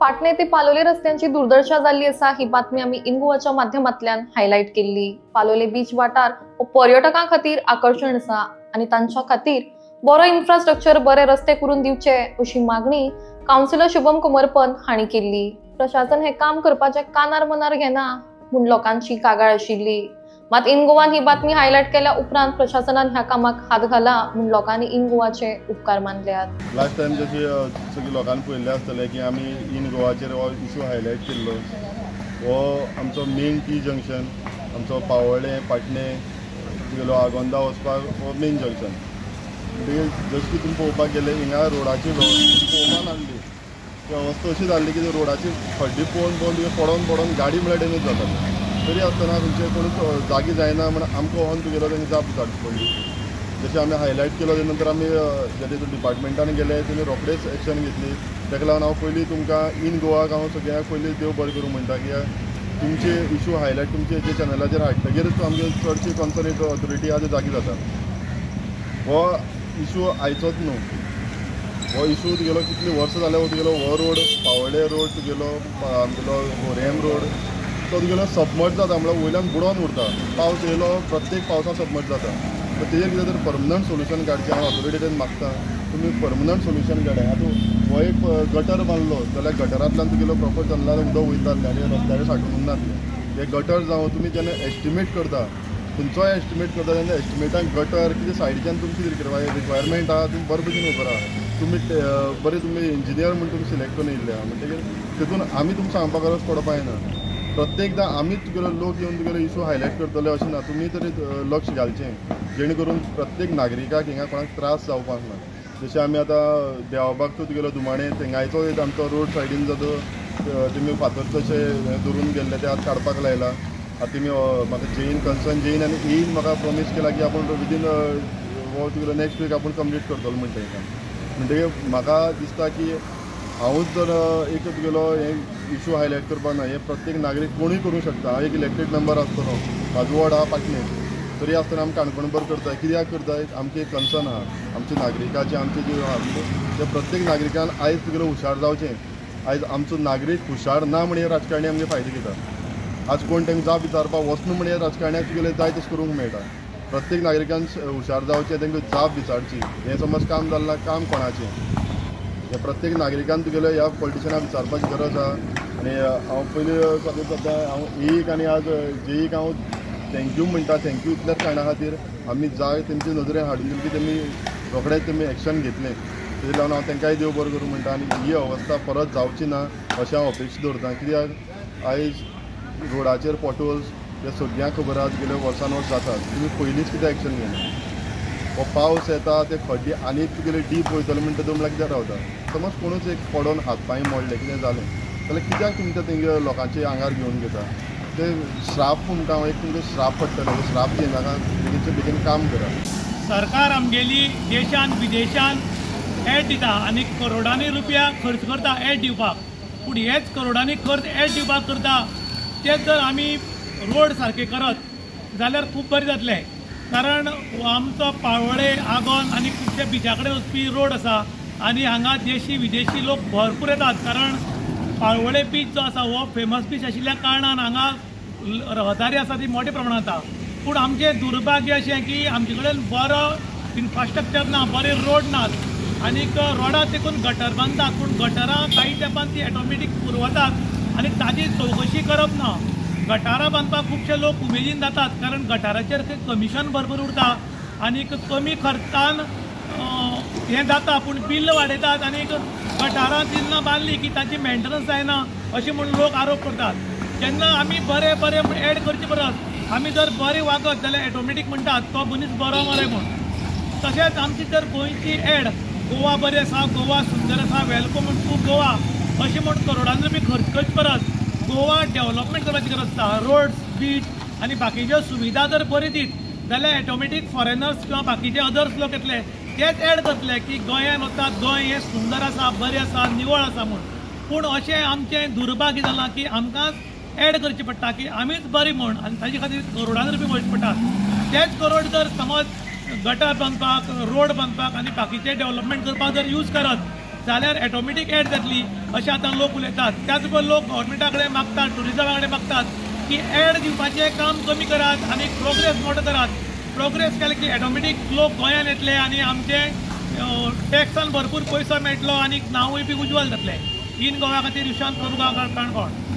पाटणे ते पालोले रस्त्यांची दुर्दशा झाली असा ही बातमी आम्ही इंगुवाच्या माध्यमांतल्यान हायलाइट केली। पालोले बीच वाठार हो पर्यटकां खातीर आकर्षण आसा आणि तांच्या खातीर बरो इन्फ्रास्ट्रक्चर बरे रस्ते करून दिवचे अशी मागणी काउन्सिलर शुभम कुमारपंत हांणी केली। प्रशासन हे काम करपाचे कानार मनार घेना म्हूण लोकांची कागाळ आशिल्ली। मात इन गोवान ही बातमी हायलाइट केल्या उपरांत प्रशासनान ह्या कामाक हात घाला म्हूण लोकांनी इन गोवाचे उपकार मानल्यात। लास्ट टाइम जशी सगळी लोकांनी पळयल्लें आसतलें की आमी इन गोवाचेर हो इशू हायलाइट केल्लो। हो आमचो मेन टी जंक्शन, आमचो पावोळे पाटणे तुगेलो आगोंदा वचपाक हो मेन जंक्शन। जशी तुमी पळोवपाक गेले हिंगा रोडाची पळोवपाक नासली, ती अवस्था अशी जाल्ली की रोडाची खड्डे पळोवन पळोवन पडोवन गाडी म्हळ्यार डॅमेज जाताली। तरी आसतना तुमचे कोणूच जागी जायना म्हणून आमकां व्हरून तुगेलो तेंची जाप विचारची पडली। जशें आमी हायलाइट केलो तेजे नंतर आमी जे डिपार्टमेंटान गेले तेणी रोखडेच एक्शन घेतली। ताका लागून हांव पयलीं तुमकां इन गोवाक हांव सगळ्यांक पयलीं देव बरें करूं म्हणटा की तुमचे इशू हायलाइट तुमचे जे चॅनलाचेर हाडटगीरच आमगे चडशी कॉन्सर्न ऑथॉरिटी आहा जागी जाता। हो इशू आयचोच न्हू, हो इशू तुगेलो कितलीं वर्सां जाल्या तुगेलो हो रोड पावोळे रोड तुगेलो आमगेलो रेम रोड तो तुगेलो सबमर्ज जाता म्हळ्यार वयल्यान बुडोवन उरता। पावस येयलो प्रत्येक पावसाक सबमर्ज जाता। तर तेजेर कितें तरी परमनंट सोल्युशन काडचें हांव ऑथॉरिटी कडेन मागता। तुमी परमनंट सोल्युशन काडात। आतां हो एक गटर बांदलो जाल्यार गटरांतल्यान तुगेलो प्रॉपर चल्लां उदक वयतालें आनी रस्त्यार साठून उरनासलें। हे गटर जावं तुमी जेन्ना एस्टिमेट करता खंयचोय एस्टिमेट करता तेन्ना एस्टिमेटान गटर कितें सायडीच्यान तुमची रिक्वायरमेंट आहा तुमी बरे भशेन खबर आहा। तुमी बरे तुमी इंजिनियर म्हूण तुमी सिलेक्ट करून येयल्ले आहा म्हणटकीर तितून आमी तुमकां सांगपाक गरज पडपा येना। प्रत्येकदां आमीच तुगेलो लोक येवन तुगेलो इशू हायलाइट करतले अशें ना। तुमी तरी लक्ष घालचें जेणे करून प्रत्येक नागरिकाक हिंगा कोणाक त्रास जावपाक ना। जशें आमी आतां देवाबाग टू तुगेलो दुमाणे थंयचो एक आमचो रोड सायडीन जो तुमी फातर तशें धरून गेल्ले ते आतां काडपाक लायला। आतां तुमी म्हाका जेईन कन्सर्न जेईन आनी येईन म्हाका प्रॉमीस केला की आपूण विदीन हो तुगेलो नेक्स्ट वीक आपूण कंप्लीट करतलो म्हणटकीर म्हाका दिसता की हांवूच जर एक तुगेलो हे इशू हायलाइट करपा ना, हे प्रत्येक नागरीक कोणूय करूं शकता। हांव एक इलेक्टेड मेंबर आसतलो, म्हाजो वॉर्ड आहा पाटणे, तरी आसतना आमी काणकोणभर करताय। कित्याक करताय? आमचें एक कन्सर्न आहा आमच्या नागरिकाचें, आमचें जे आहा ते प्रत्येक नागरिकान आयज तुगेलो हुशार जावचें। आयज आमचो नागरीक हुशार ना म्हण हे राजकारणी आमगे फायदो घेता। आज कोण तांकां जाप विचारपाक वचना म्हण हे राजकारण्याक तुगेले जाय तशें करूंक मेळटा। प्रत्येक नागरिकान हुशार जावचें, तांकां जाप विचारची। हें समज काम जाल्ला काम कोणाचें हे प्रत्येक नागरिकान तुगेलो ह्या पॉलिटिशनाक विचारपाची गरज आहा। आनी हांव पयलीं सद्या हांव एक आनी आज जेईक हांव थँक्यू म्हणटा। थँक्यू इतल्याच कारणा खातीर आमी जाय तेंचे नदरेन हाडून दिली की तेमी रोखडेच तेमी एक्शन घेतलें। तेजे लागून हांव तांकांय देव बरें करूं म्हणटा आनी ही अवस्था परत जावची ना अशें हांव अपेक्षा दवरतां। कित्याक आयज रोडाचेर पॉटहोल्स हे सगळ्यांक खबर आहा तुगेले वर्सान वर्स जातात। तुमी पयलींच कितें एक्शन घेना? हो पावस येता ते खड्डे आनी तुगेले डीप वयतले म्हणटा तो म्हळ्यार कित्याक रावता? समज कोणूच एक पडोन हातपांय मोडले कितें जालें जाल्यार कित्याक तुमी ते तेंगे लोकांचे आंगार घेवन घेता? ते श्राप म्हणटा हांव एक तुमकां श्राप पडटले। श्राप घेनाका, बेगीनचे बेगीन काम करा। सरकार आमगेली देशान विदेशान एड दिता आनी करोडांनी रुपया खर्च करता एड दिवपाक, पूण हेच करोडांनी खर्च एड दिवपाक करता तेच जर आमी रोड सारके करत जाल्यार खूब बरें जातलें। कारण आमचो पाळोळे आगोंद आनी खुबशे बिचा कडेन वचपी रोड आसा आनी हांगा देशी विदेशी लोक भरपूर येतात। कारण पाळोळे बीच जो आसा हो फेमस बीच आशिल्ल्या कारणान हांगा रहदारी आसा ती मोठ्या प्रमाणांत आसा। पूण आमचें दुर्भाग्य अशें की आमचे कडेन बरो इन्फ्रास्ट्रक्चर ना, बरे रोड नात आनीक रोडाक देखून गटर बांदतात, पूण गटरां काही तेंपान ती ऑटोमॅटीक पुरवतात आनी ताजी चवकशी करप ना। गटारां बांदपाक खुबशे लोक उमेदीन जातात कारण गटाराचेर कमिशन भरपूर उरता आनीक कमी खर्चान हें जाता, पूण बिल्ल वाडयतात आनीक गटारां जेन्ना बांदली की ताची मेंटेनन्स जायना अशें म्हणून लोक आरोप करतात। जेन्ना आमी बरें बरें एड करचे परस आमी जर बरें वागत जाल्यार ऑटोमॅटीक म्हणटात तो मनीस बरो मरे म्हूण। तशेंच आमची जर गोंयची एड गोवा बरें आसा, गोवा सुंदर आसा, वेलकम टू गोवा अशें म्हूण करोडांनी रुपया खर्च करचे परस गोवा डेव्हलपमेंट करपाची गरज आसा। रोड्स बीच आनी बाकीच्यो सुविधा जर बरी दीत जाल्यार ऑटोमॅटीक फॉरेनर्स किंवा बाकीचे अदर्स लोक येतले तेच एड करतले की गोंयांत वतात गोंय हें सुंदर आसा, बरें आसा, निवळ आसा म्हूण। पूण अशें आमचें दुर्भाग्य जालां की आमकांच एड करची पडटा की आमीच बरी म्हूण आनी ताजे खातीर करोडांनी रुपया वयचे पडटात। तेच करोड जर समज गटर बांदपाक, रोड बांदपाक आनी बाकीचे डेव्हलपमेंट करपाक जर यूज करत जाल्यार ऑटोमॅटीक एड जातली अशें आतां लोक उलयतात. त्याच बरोबर लोक गव्हर्मेंटा कडेन मागतात, टुरिजमा कडेन मागतात की एड दिवपाचें काम कमी करात आनी प्रोग्रेस मोठो करात. प्रोग्रेस केलें की ऑटोमॅटीक लोक गोंयांत येतले आनी आमचे टॅक्सान भरपूर पयसो मेळटलो आनी नांवूय बी उज्वल जातलें. इन गोवा खातीर युशवंत प्रभुगांवकर काणकोण.